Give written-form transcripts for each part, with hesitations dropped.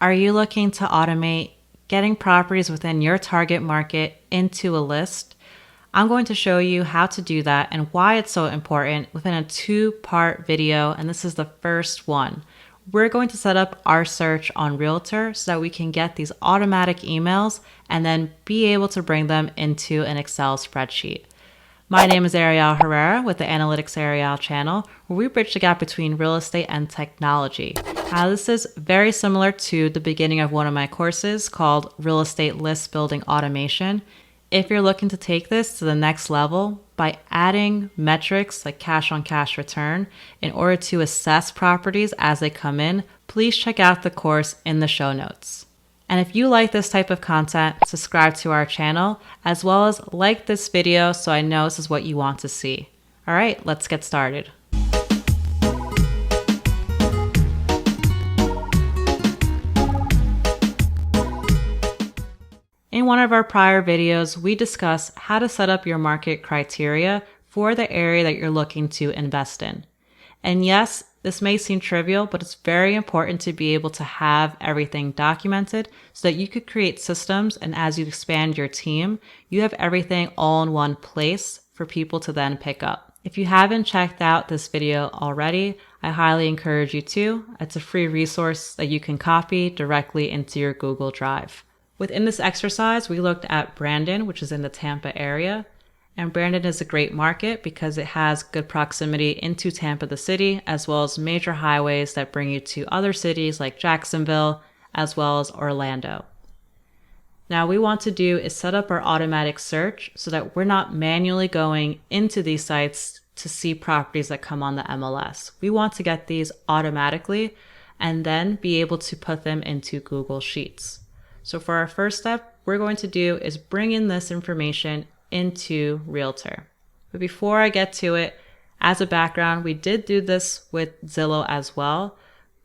Are you looking to automate getting properties within your target market into a list? I'm going to show you how to do that and why it's so important within a 2-part video, and this is the first one. We're going to set up our search on Realtor so that we can get these automatic emails and then be able to bring them into an Excel spreadsheet. My name is Ariel Herrera with the AnalyticsAriel channel, where we bridge the gap between real estate and technology. Now, this is very similar to the beginning of one of my courses called Real Estate List Building Automation. If you're looking to take this to the next level by adding metrics like cash on cash return in order to assess properties as they come in, please check out the course in the show notes. And if you like this type of content, subscribe to our channel, as well as like this video so I know this is what you want to see. All right, let's get started. In one of our prior videos, we discussed how to set up your market criteria for the area that you're looking to invest in. And yes, this may seem trivial, but it's very important to be able to have everything documented so that you could create systems, and as you expand your team, you have everything all in one place for people to then pick up. If you haven't checked out this video already, I highly encourage you to. It's a free resource that you can copy directly into your Google Drive. Within this exercise, we looked at Brandon, which is in the Tampa area. And Brandon is a great market because it has good proximity into Tampa, the city, as well as major highways that bring you to other cities like Jacksonville, as well as Orlando. Now, what we want to do is set up our automatic search so that we're not manually going into these sites to see properties that come on the MLS. We want to get these automatically and then be able to put them into Google Sheets. So for our first step, we're going to do is bring in this information into Realtor. But before I get to it, as a background, we did do this with Zillow as well,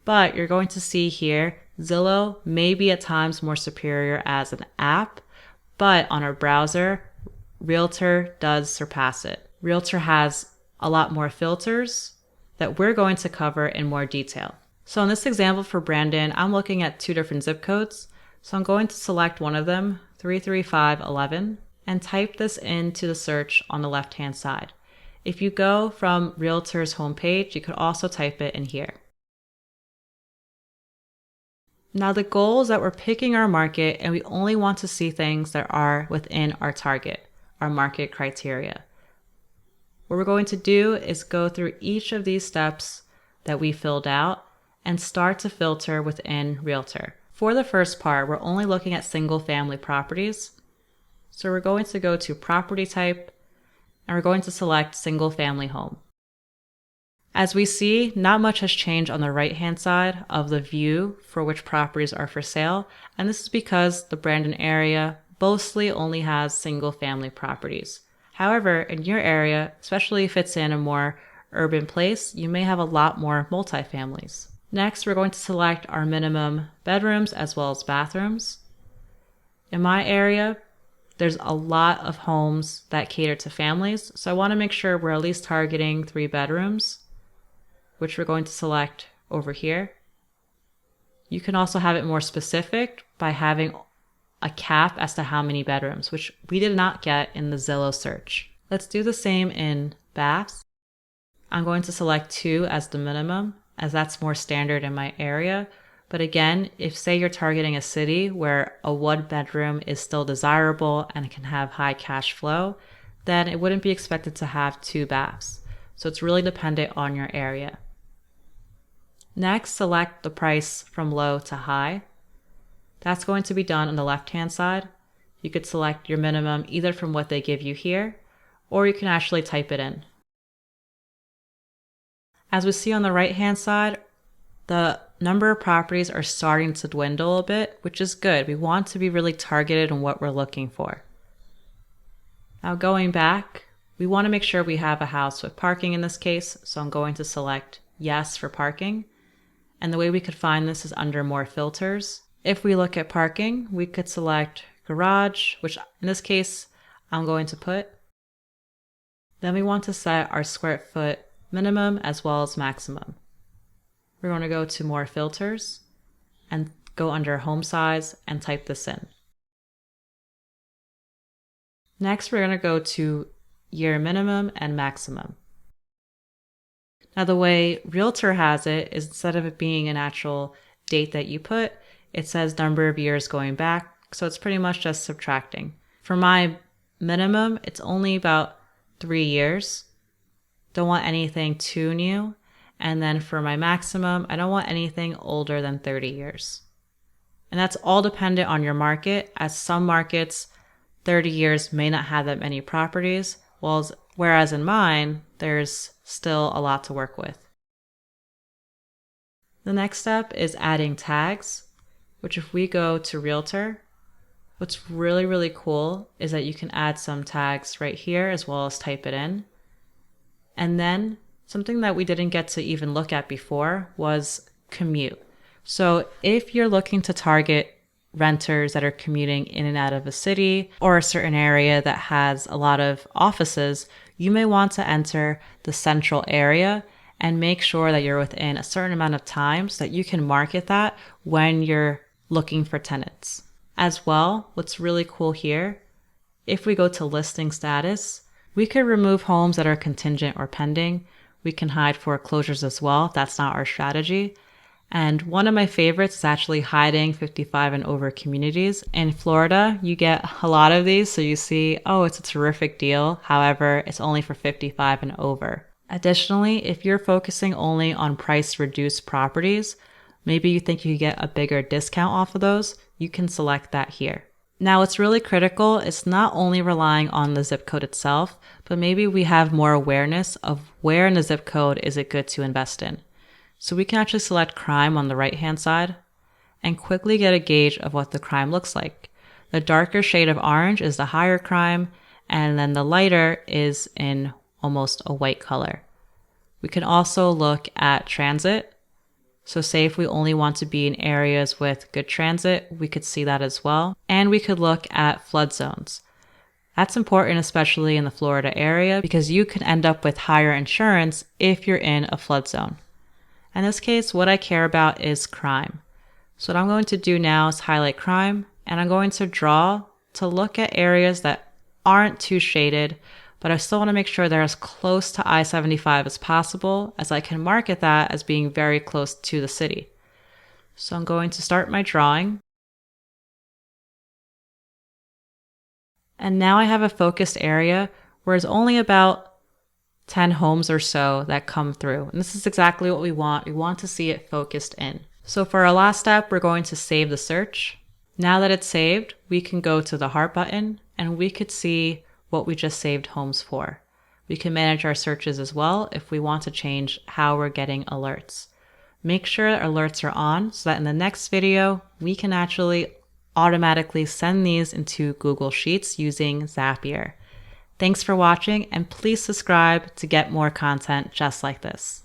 but you're going to see here, Zillow may be at times more superior as an app, but on our browser, Realtor does surpass it. Realtor has a lot more filters that we're going to cover in more detail. So in this example for Brandon, I'm looking at 2 different zip codes. So I'm going to select one of them, 33511. And type this into the search on the left-hand side. If you go from Realtor's homepage, you could also type it in here. Now the goal is that we're picking our market and we only want to see things that are within our target, our market criteria. What we're going to do is go through each of these steps that we filled out and start to filter within Realtor. For the first part, we're only looking at single-family properties. So we're going to go to property type and we're going to select single family home. As we see, not much has changed on the right hand side of the view for which properties are for sale. And this is because the Brandon area mostly only has single family properties. However, in your area, especially if it's in a more urban place, you may have a lot more multifamilies. Next, we're going to select our minimum bedrooms as well as bathrooms. In my area, there's a lot of homes that cater to families, so I want to make sure we're at least targeting 3 bedrooms, which we're going to select over here. You can also have it more specific by having a cap as to how many bedrooms, which we did not get in the Zillow search. Let's do the same in baths. I'm going to select 2 as the minimum, as that's more standard in my area. But again, if say you're targeting a city where a 1-bedroom is still desirable and can have high cash flow, then it wouldn't be expected to have 2 baths. So it's really dependent on your area. Next, select the price from low to high. That's going to be done on the left-hand side. You could select your minimum either from what they give you here, or you can actually type it in. As we see on the right-hand side, the number of properties are starting to dwindle a bit, which is good. We want to be really targeted on what we're looking for. Now going back, we want to make sure we have a house with parking in this case, so I'm going to select yes for parking. And the way we could find this is under more filters. If we look at parking, we could select garage, which in this case, I'm going to put. Then we want to set our square foot minimum as well as maximum. We're going to go to more filters and go under home size and type this in. Next, we're going to go to year minimum and maximum. Now, the way Realtor has it is instead of it being an actual date that you put, it says number of years going back. So it's pretty much just subtracting. For my minimum, it's only about 3 years. Don't want anything too new. And then for my maximum, I don't want anything older than 30 years. And that's all dependent on your market, as some markets, 30 years may not have that many properties, whereas in mine, there's still a lot to work with. The next step is adding tags, which if we go to Realtor, what's really, really cool is that you can add some tags right here as well as type it in. And then something that we didn't get to even look at before was commute. So if you're looking to target renters that are commuting in and out of a city or a certain area that has a lot of offices, you may want to enter the central area and make sure that you're within a certain amount of time so that you can market that when you're looking for tenants. As well, what's really cool here, if we go to listing status, we could remove homes that are contingent or pending. We can hide foreclosures as well if that's not our strategy. And one of my favorites is actually hiding 55 and over communities. In Florida, you get a lot of these, so you see, oh, it's a terrific deal. However, it's only for 55 and over. Additionally, if you're focusing only on price reduced properties, maybe you think you get a bigger discount off of those, you can select that here. Now, what's really critical is not only relying on the zip code itself, but maybe we have more awareness of where in the zip code is it good to invest in. So we can actually select crime on the right-hand side and quickly get a gauge of what the crime looks like. The darker shade of orange is the higher crime, and then the lighter is in almost a white color. We can also look at transit. So say if we only want to be in areas with good transit, we could see that as well. And we could look at flood zones. That's important, especially in the Florida area, because you can end up with higher insurance if you're in a flood zone. In this case, what I care about is crime. So what I'm going to do now is highlight crime, and I'm going to draw to look at areas that aren't too shaded, but I still want to make sure they're as close to I-75 as possible, as I can market that as being very close to the city. So I'm going to start my drawing. And now I have a focused area where it's only about 10 homes or so that come through. And this is exactly what we want. We want to see it focused in. So for our last step, we're going to save the search. Now that it's saved, we can go to the heart button and we could see what we just saved homes for. We can manage our searches as well if we want to change how we're getting alerts. Make sure alerts are on so that in the next video, we can actually automatically send these into Google Sheets using Zapier. Thanks for watching, and please subscribe to get more content just like this.